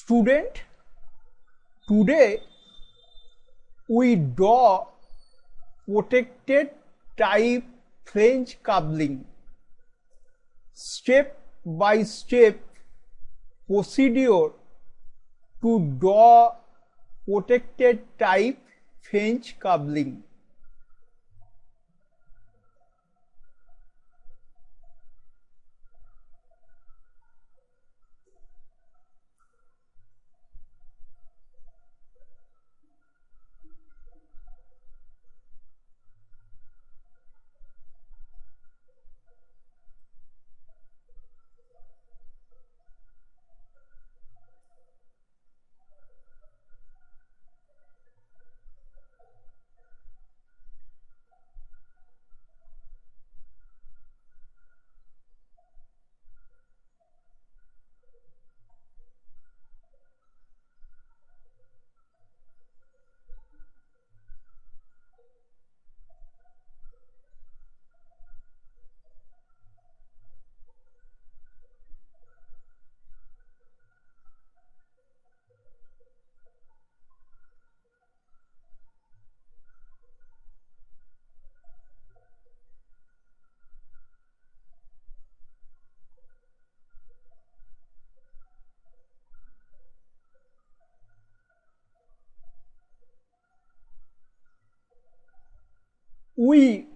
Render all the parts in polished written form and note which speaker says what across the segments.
Speaker 1: Student, today we draw protected type flange coupling. Step by step procedure to draw protected type flange coupling. We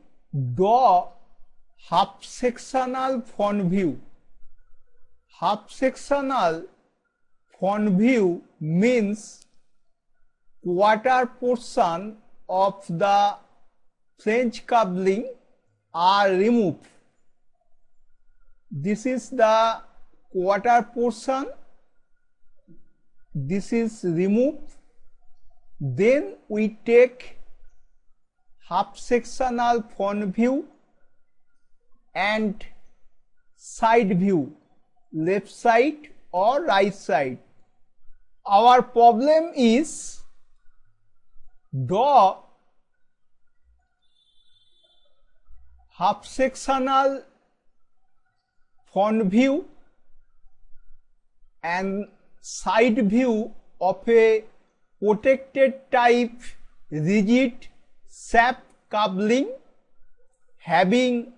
Speaker 1: draw half sectional front view. Half sectional front view means quarter portion of the flange coupling are removed. This is the quarter portion, this is removed. Then we take half sectional front view and side view, left side or right side. Our problem is draw half sectional front view and side view of a protected type rigid shaft coupling having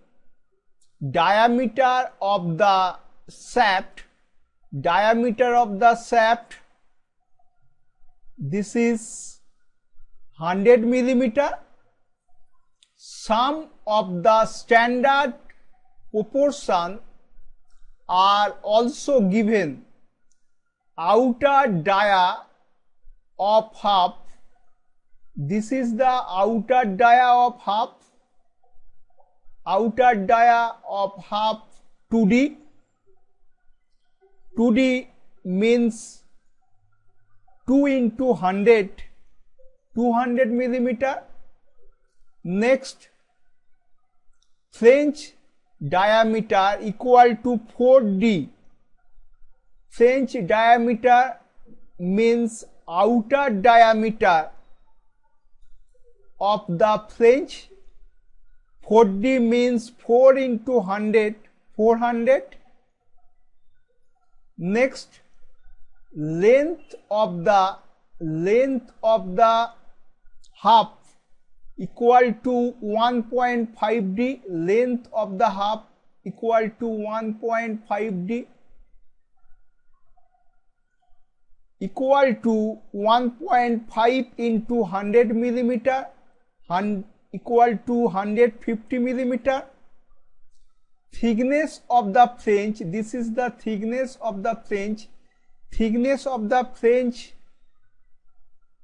Speaker 1: diameter of the shaft, this is 100 millimeter. Some of the standard proportion are also given. Outer dia of half, this is the outer dia of half, 2D. 2D means 2 into 100, 200 millimeter. Next, flange diameter equal to 4D. Flange diameter means outer diameter of the flange. 4D means 4 into 100, 400. Next, length of the half equal to 1.5D. Length of the half equal to 1.5D, equal to 1.5 into 100 millimeter, equal to 150 millimeter. Thickness of the flange, this is the thickness of the flange. Thickness of the flange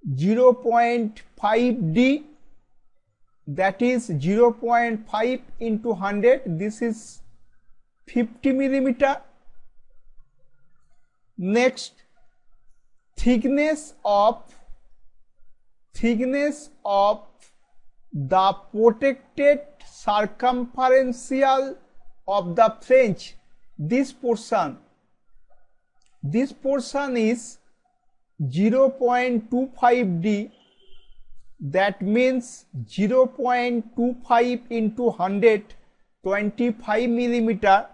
Speaker 1: 0.5D, that is 0.5 into 100, this is 50 millimeter. Next, thickness of the protected circumferential of the flange, this portion is 0.25D, that means 0.25 into 100, 25 millimeter.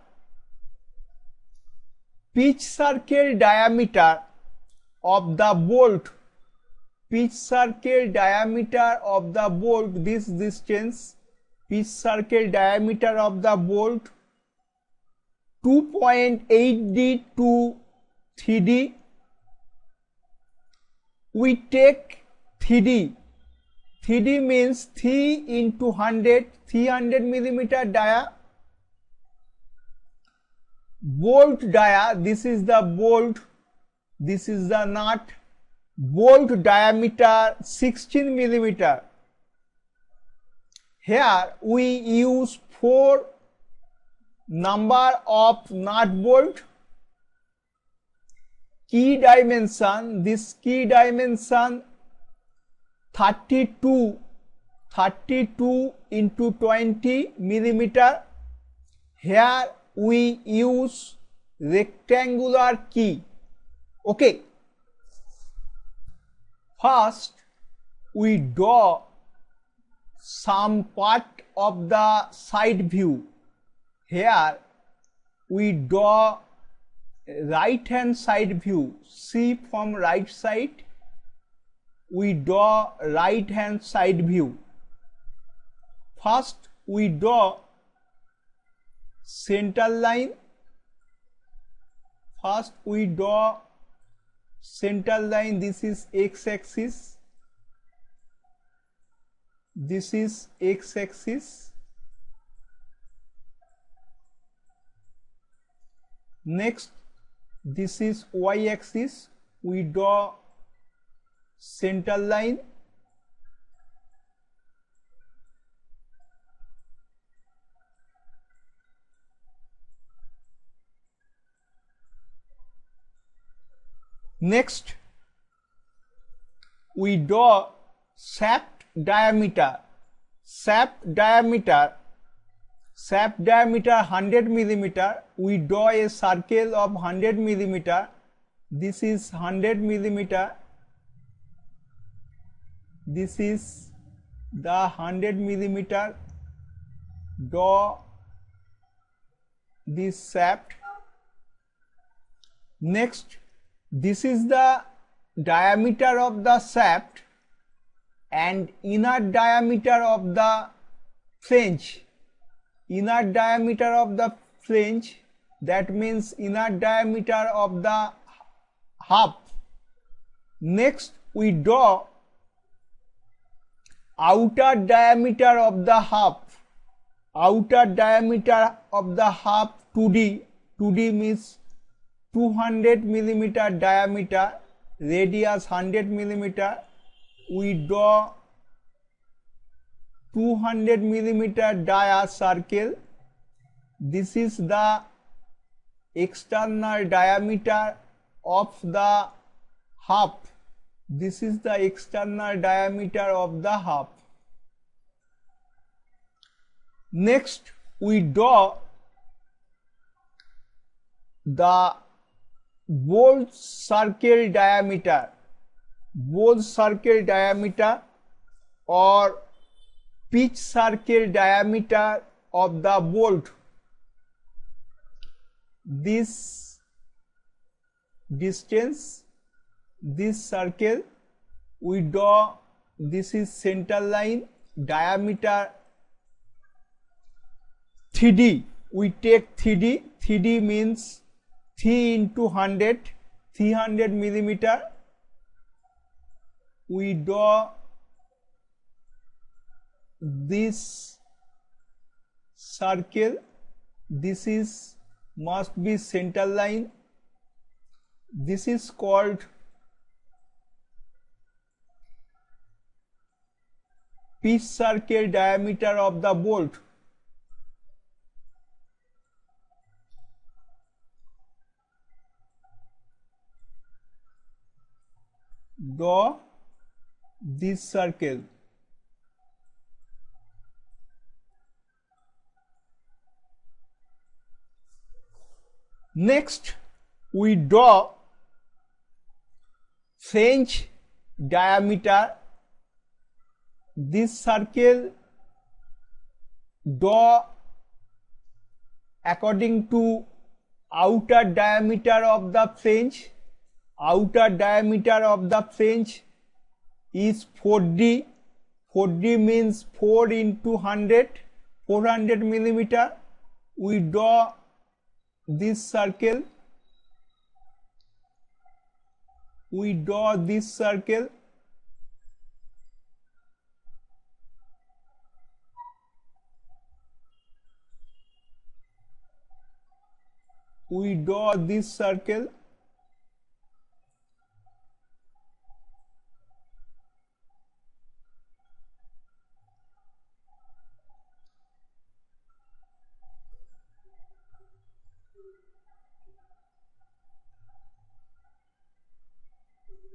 Speaker 1: Pitch circle diameter of the bolt, pitch circle diameter of the bolt, this distance, pitch circle diameter of the bolt 2.8D to 3D. We take 3D. 3D means 3 into 100, 300 millimeter dia. Bolt dia, this is the bolt, this is the nut. Bolt diameter 16 millimeter. Here we use 4 number of nut bolt. Key dimension, this key dimension 32 into 20 millimeter. Here we use rectangular key. Okay. First, we draw some part of the side view. Here we draw right hand side view. See from right side, we draw right hand side view. First, we draw center line. First, we draw center line. This is x axis, this is x axis. Next, this is y axis. We draw center line. Next, we draw shaft diameter. Shaft diameter 100 millimeter. We draw a circle of 100 millimeter. This is 100 millimeter. This is the 100 millimeter. Draw this shaft. Next, this is the diameter of the shaft and inner diameter of the flange. Inner diameter of the flange, that means inner diameter of the half. Next, we draw outer diameter of the half. Outer diameter of the half 2D. 2D means 200 millimeter diameter, radius 100 millimeter. We draw 200 millimeter dia circle. This is the external diameter of the half. This is the external diameter of the half. Next, we draw the bolt circle diameter. Bolt circle diameter or pitch circle diameter of the bolt. This distance, this circle, we draw. This is center line. Diameter 3D. We take 3D. 3D means 3 into 100, 300 millimeter. We draw this circle. This is must be center line. This is called pitch circle diameter of the bolt. Draw this circle. Next, we draw flange diameter. This circle draw according to outer diameter of the flange. outer diameter of the flange is 4D. 4D means 4 into 100, 400 millimeter. We draw this circle. We draw this circle. We draw this circle.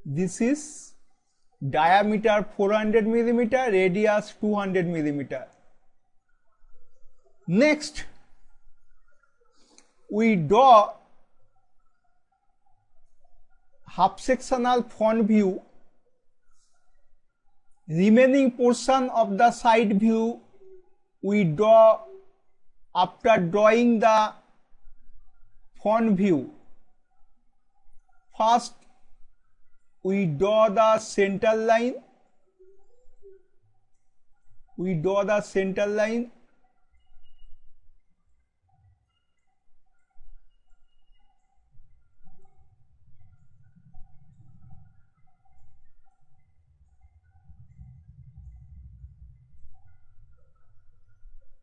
Speaker 1: This is diameter 400 millimeter, radius 200 millimeter. Next, we draw half sectional front view. Remaining portion of the side view we draw after drawing the front view. First, we draw the center line. We draw the center line.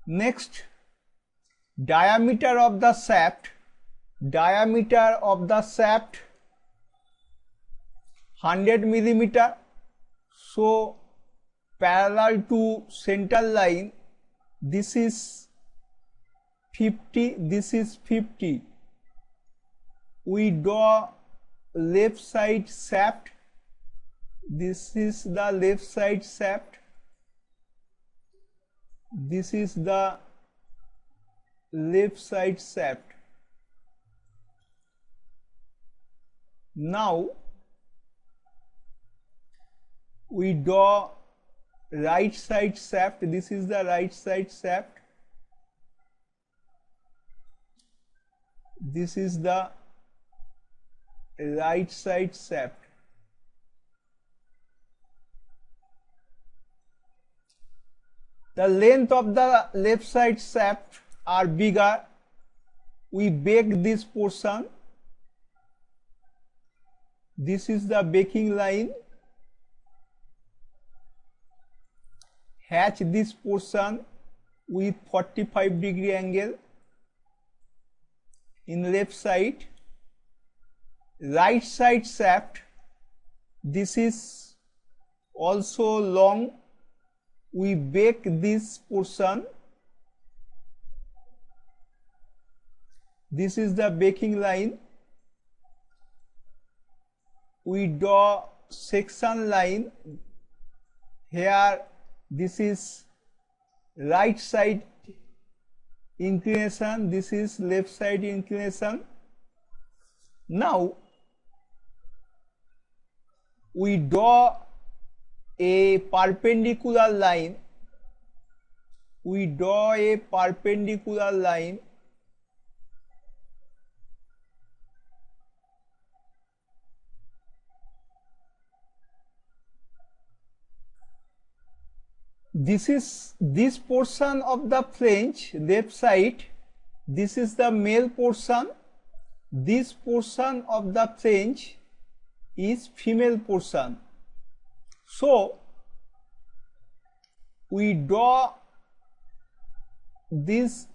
Speaker 1: Next, diameter of the shaft. Diameter of the shaft 100 millimeter. So parallel to center line, this is 50, this is 50. We draw left side shaft. This is the left side shaft. This is the left side shaft. Now we draw right side shaft. This is the right side shaft. This is the right side shaft. The length of the left side shaft are bigger. We bake this portion. This is the baking line. Hatch this portion with 45-degree angle in left side. Right side shaft, this is also long. We bake this portion. This is the baking line. We draw section line. Here this is right side inclination, this is left side inclination. Now we draw a perpendicular line. We draw a perpendicular line. This is this portion of the flange, left side. This is the male portion. This portion of the flange is female portion. So we draw this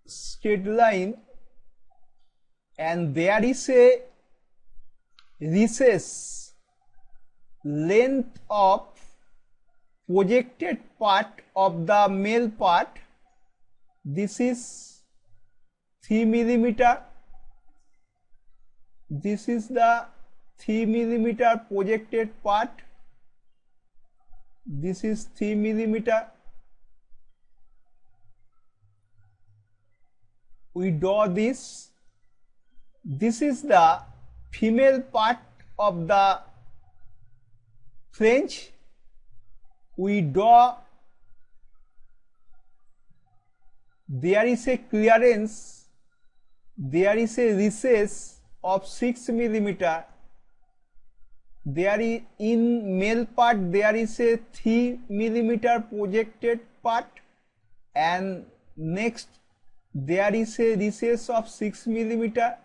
Speaker 1: straight line, and there is a recess, length of projected part of the male part. This is 3 millimeter. This is the 3 millimeter projected part. This is 3 millimeter. We draw this. This is the female part of the flange. We draw, there is a clearance, there is a recess of 6 millimeter. there is in male part there is a 3 millimeter projected part, and next there is a recess of 6 millimeter.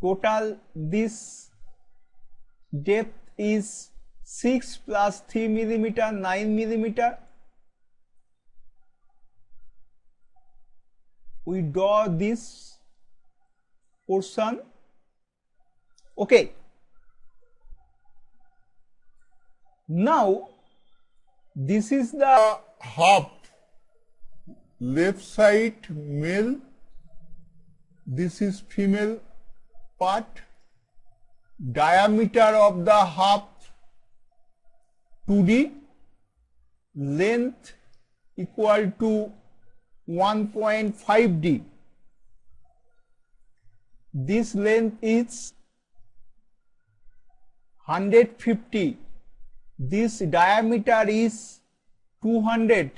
Speaker 1: Total this depth is 6 plus 3 millimeter, 9 millimeter. We draw this portion. Okay. Now this is the
Speaker 2: half, left side male, this is female part, diameter of the half 2D, length equal to 1.5D. This length is 150. This diameter is 200.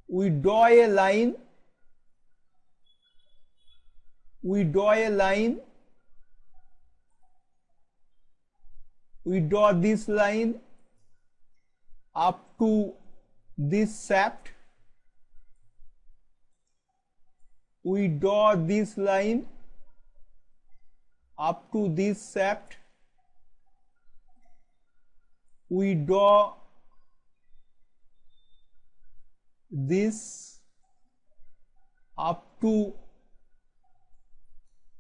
Speaker 2: We draw a line. We draw a line. We draw this line up to this shaft. We draw this line up to this shaft. We draw this up to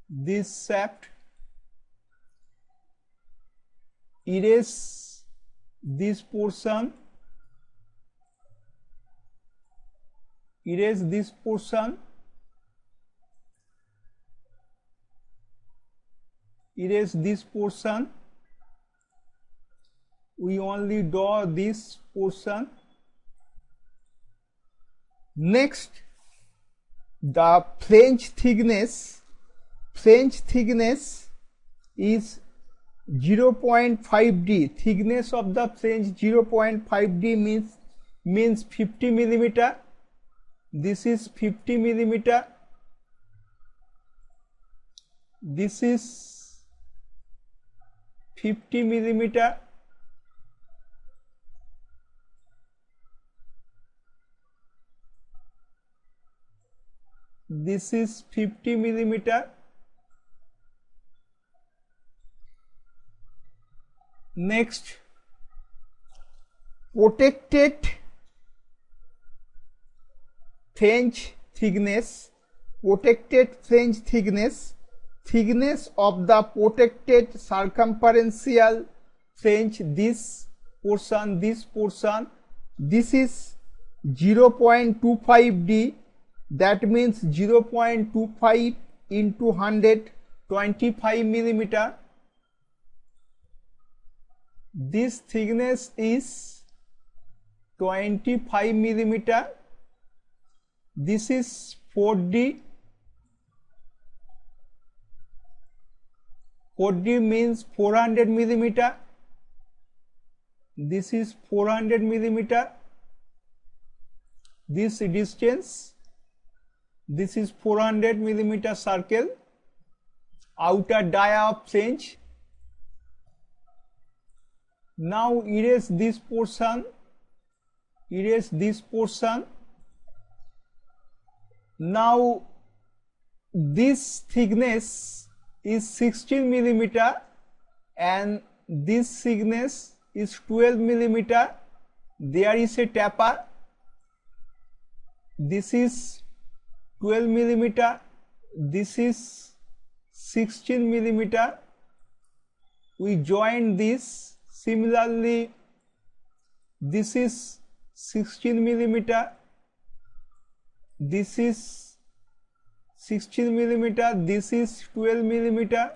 Speaker 2: this shaft. Erase this portion. Erase this portion. Erase this portion. We only draw this portion. Next, the flange thickness. Flange thickness is 0.5D. Thickness of the flange 0.5D means 50 millimeter. This is 50 millimeter. This is 50 millimeter. This is 50 millimeter. Next, protected flange thickness. Protected flange thickness. Thickness of the protected circumferential flange. This portion. This is 0.25D. That means 0.25 into 100, 25 millimeter. This thickness is 25 millimeter. This is 4D. 4D means 400 millimeter. This is 400 millimeter. This distance. This is 400 millimeter circle, outer dia of flange. Now erase this portion. Erase this portion. Now this thickness is 16 millimeter and this thickness is 12 millimeter. There is a taper. This is 12 millimeter, this is 16 millimeter. We join this. Similarly, this is 16 millimeter, this is 16 millimeter, this is 12 millimeter.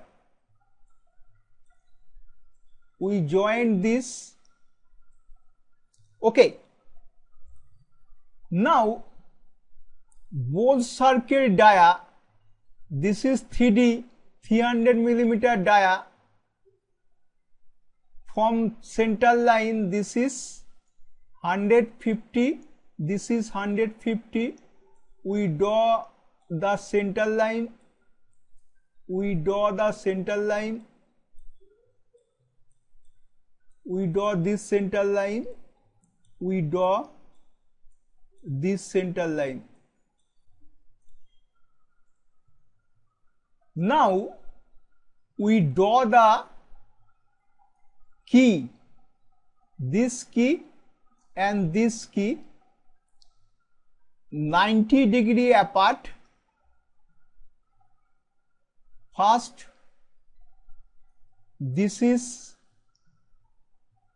Speaker 2: We join this. Okay. Now, both circle dia, this is 3D, 300 millimeter dia. From center line, this is 150, this is 150. We draw the center line. We draw the center line.
Speaker 1: we draw this center line, we draw this center line. Now we draw the key, this key and this key 90 degree apart. First, this is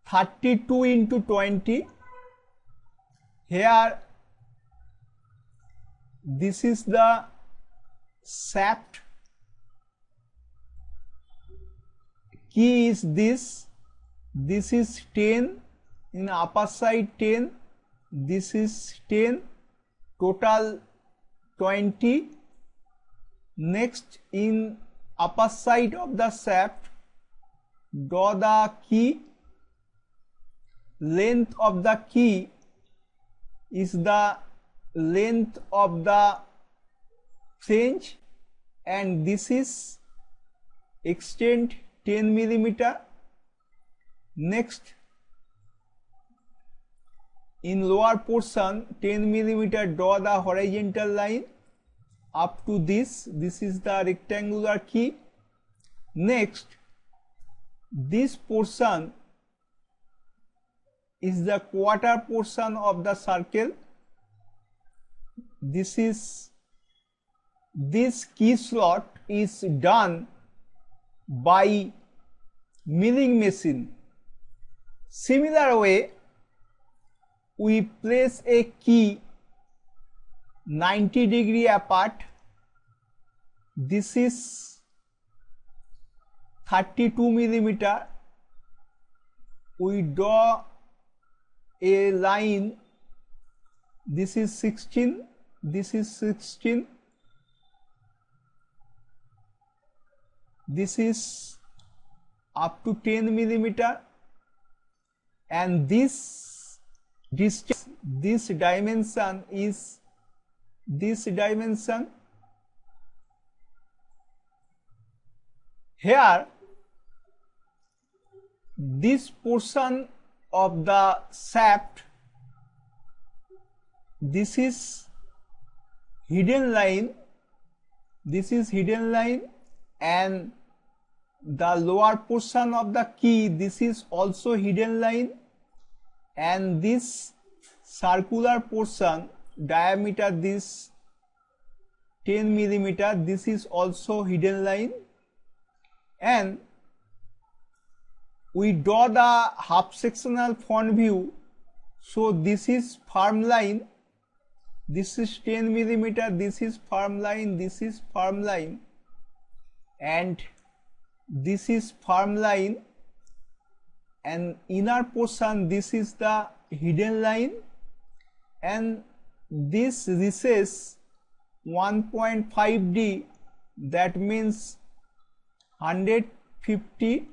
Speaker 1: 32 into 20. Here, this is the shaft. Key is this. This is 10 in upper side 10. This is 10. Total 20. Next, in upper side of the shaft, draw the key. Length of the key is the length of the flange, and this is extent 10 millimeter. Next, in lower portion 10 millimeter, draw the horizontal line up to this. This is the rectangular key. Next, this portion is the quarter portion of the circle. This key slot is done by milling machine. Similar way, we place a key 90 degree apart. This is 32 millimeter. We draw a line. This is 16. This is 16. This is up to 10 millimeter, and this distance, this dimension is this dimension. Here, this portion of the shaft, this is hidden line, this is hidden line, and the lower portion of the key, this is also hidden line, and this circular portion diameter, this 10 millimeter, this is also hidden line, and we draw the half sectional front view. So this is firm line, this is 10 millimeter, this is firm line, this is firm line, and this is firm line, and inner portion, this is the hidden line, and this recess 1.5D, that means 150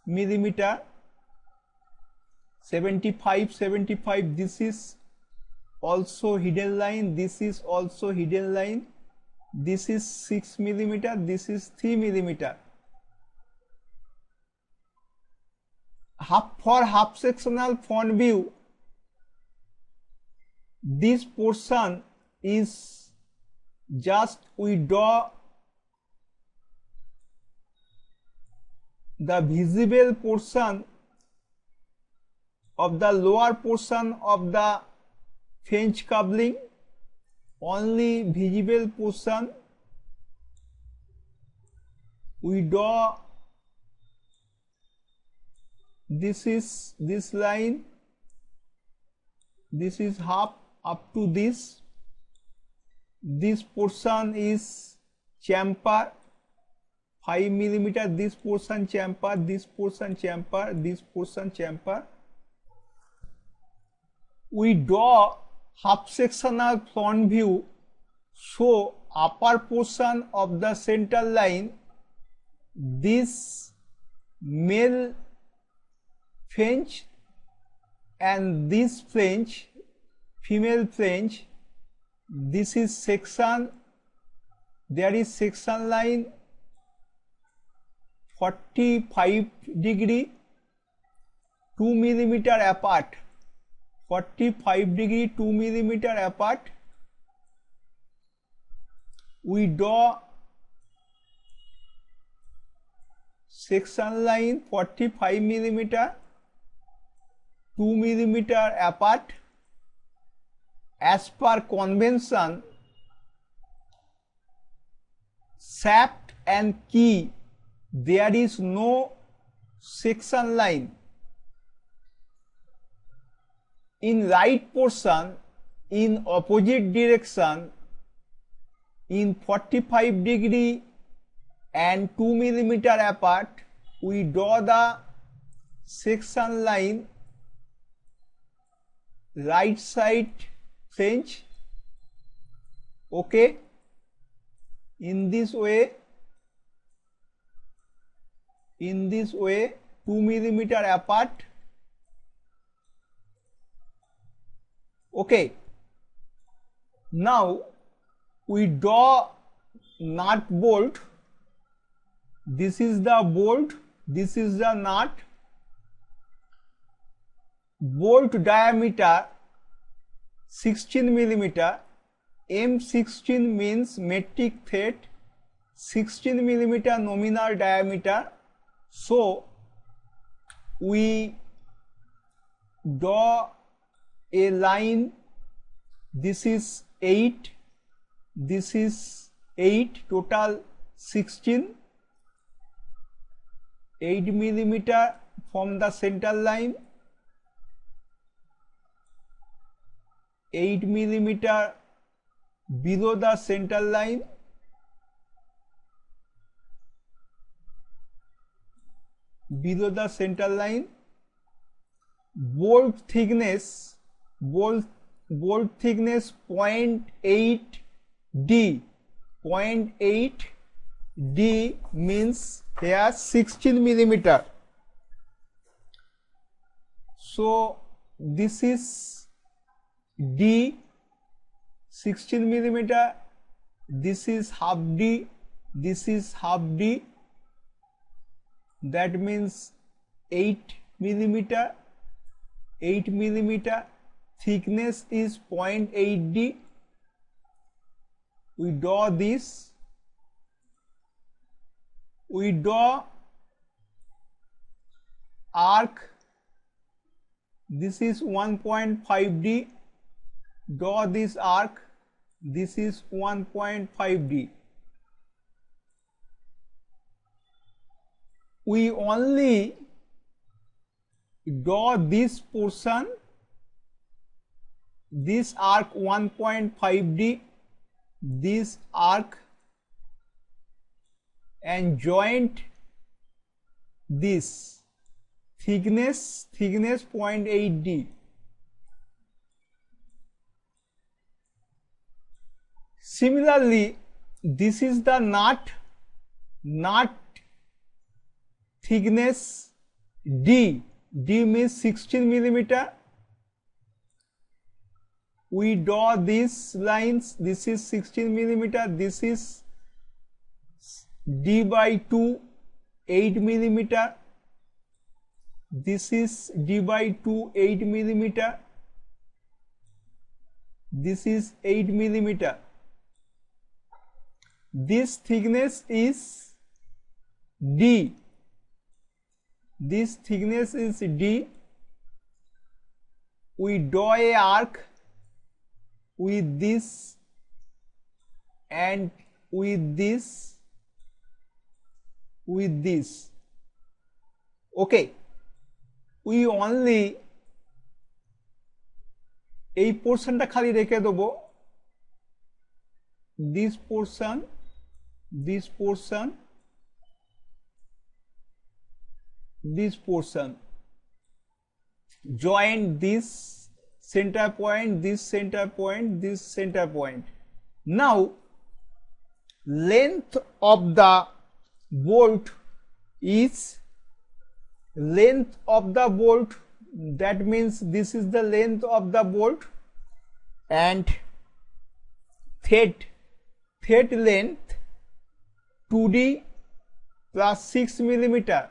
Speaker 1: millimeter, 75, this is also hidden line, this is also hidden line, this is 6 millimeter, this is 3 millimeter. For half sectional front view, this portion is just we draw the visible portion of the lower portion of the flange coupling, only visible portion we draw. This is this line, this is half up to this. This portion is chamfer 5 millimeter, this portion chamfer, this portion chamfer, this portion chamfer. We draw half sectional front view. So upper portion of the center line, this male flange, and this flange, female flange, this is section, there is section line 45 degree, 2 millimeter apart, 45 degree 2 millimeter apart, we draw section line 45 millimeter 2 millimeter apart. As per convention, shaft and key, there is no section line. In right portion, in opposite direction, in 45 degree and 2 millimeter apart, we draw the section line right side flange. Okay, in this way 2 millimeter apart. Okay, now we draw nut bolt. This is the bolt, this is the nut. Bolt diameter 16 millimeter. M16 means metric thread, 16 millimeter nominal diameter. So we draw a line. This is 8, this is 8, total 16, 8 millimeter from the center line, 8 millimeter below the center line, below the center line. Bolt thickness 0.8 D. 0.8 D means here 16 millimeter. So this is D, 16 millimeter. This is half D, this is half D. That means 8 millimeter. 8 millimeter. Thickness is 0.8 D. We draw this. We draw arc. This is 1.5 D. Draw this arc. This is 1.5 D. We only draw this portion, this arc 1.5 D, this arc, and joint this thickness 0.8 D. Similarly, this is the nut thickness D. D means 16 millimeter. We draw these lines. This is 16 millimeter. This is D by 2, 8 millimeter. This is D by 2, 8 millimeter. This is 8 millimeter. This thickness is D. This thickness is D. We draw a arc with this and with this, with this. Okay, we only এই পোর্শনটা খালি রেখে দেবো, this portion, this portion, this portion, join this center point, this center point, this center point. Now length of the bolt is length of the bolt, that means this is the length of the bolt, and thread length 2D plus 6 millimeter,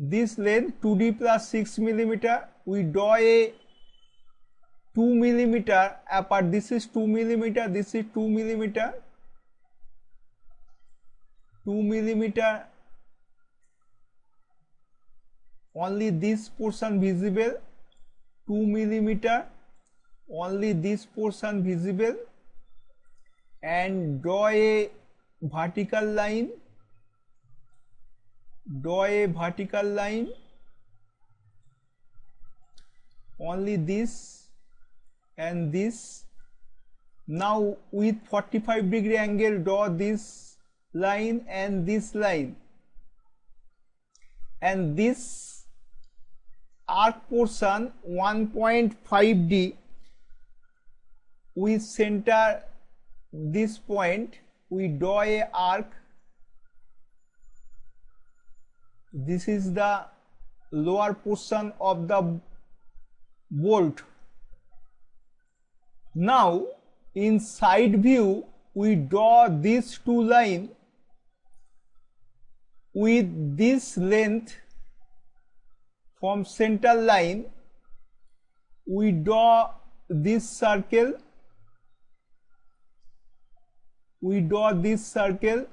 Speaker 1: this length 2d plus 6 millimeter. We draw a 2 millimeter apart. This is 2 millimeter, this is 2 millimeter, 2 millimeter, only this portion visible, 2 millimeter, only this portion visible, and draw a vertical line, draw a vertical line, only this and this. Now with 45-degree angle draw this line and this line, and this arc portion 1.5D, we center this point, we draw a arc. This is the lower portion of the bolt. Now in side view we draw these two lines with this length from center line. We draw this circle, we draw this circle,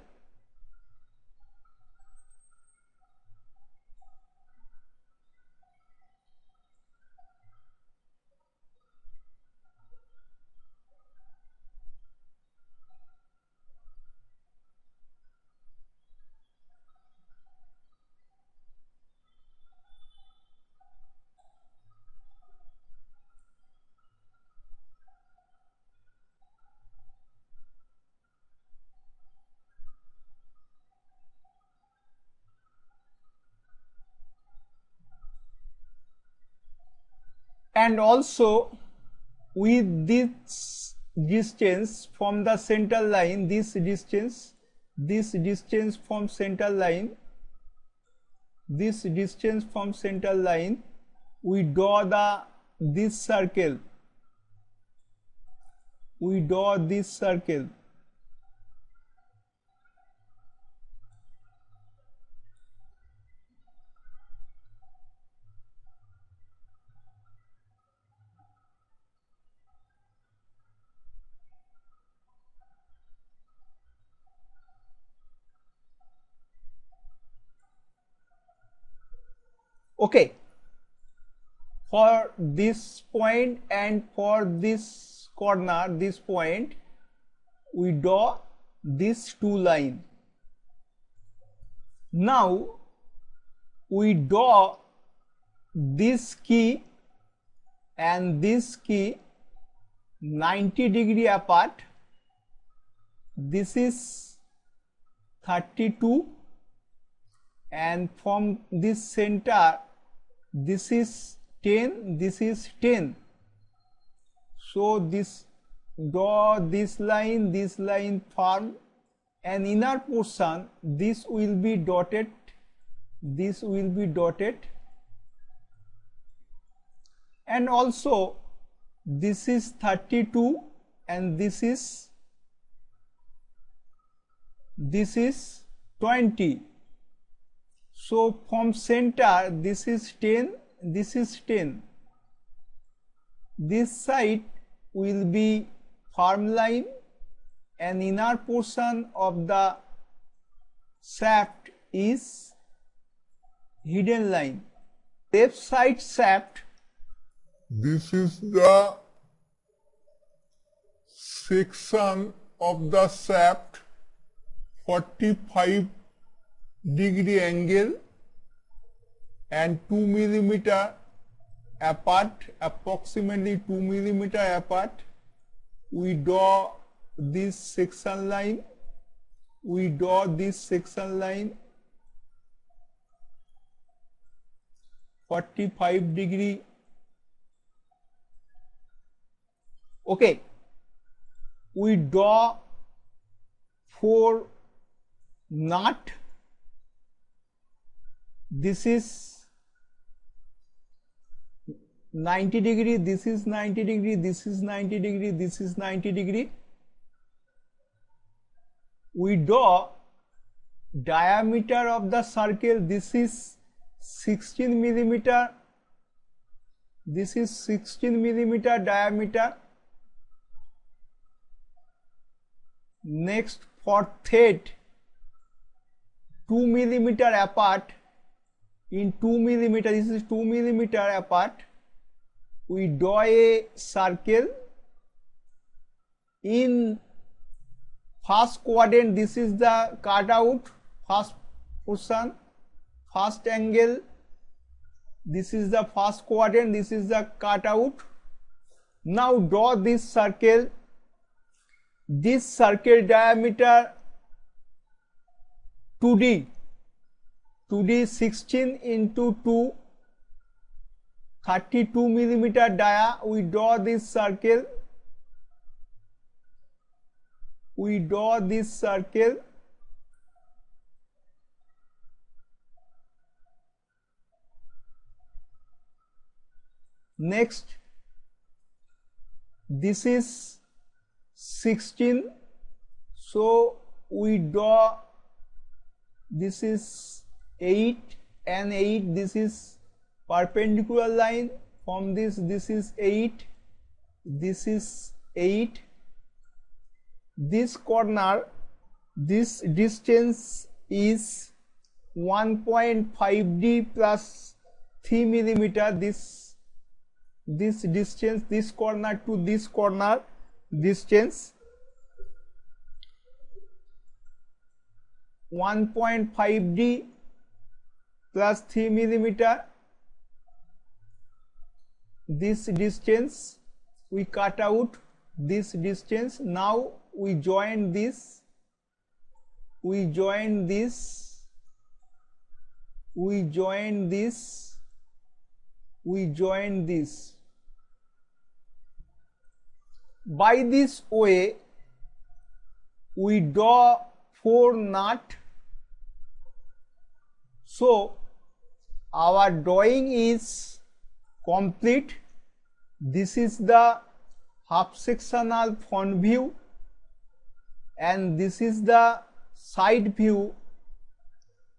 Speaker 1: and also with this distance from the center line, this distance from center line, this distance from center line, we draw this circle, we draw this circle. Okay, for this point and for this corner, this point, we draw these two lines. Now we draw this key and this key 90-degree apart. This is 32, and from this center this is 10, this is 10. So this draw this line form, and inner portion this will be dotted, this will be dotted, and also this is 32 and this is 20. So from center this is 10, this is 10. This side will be firm line, and inner portion of the shaft is hidden line. Left side shaft,
Speaker 2: this is the section of the shaft, 45-degree angle and 2 millimeter apart, approximately 2 millimeter apart. We draw this section line, we draw this section line, 45-degree. Okay, we draw 4 knot. This is 90 degree, this is 90 degree, this is 90 degree, this is 90 degree. We draw diameter of the circle, this is
Speaker 1: 16 millimeter. This is 16 millimeter diameter. Next, for thread 2 millimeter apart, in 2 millimeter, this is 2 millimeter apart, we draw a circle. In first quadrant, this is the cutout, first portion, first angle. This is the first quadrant, this is the cutout. Now draw this circle. This circle diameter 2D 16 into 2, 32 millimeter dia. We draw this circle. We draw this circle. Next, this is 16, so we draw, this is 8 and 8, this is perpendicular line. From this is 8, this is 8. This corner, this distance is 1.5D plus 3 millimeter. This distance, this corner to this corner distance 1.5D plus 3 millimeter. This distance we cut out, this distance. Now we join this, we join this, we join this, we join this. By this way, we draw 4 nuts. So our drawing is complete. This is the half sectional front view and this is the side view.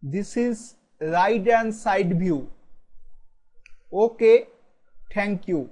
Speaker 1: This is right hand side view. Okay, thank you.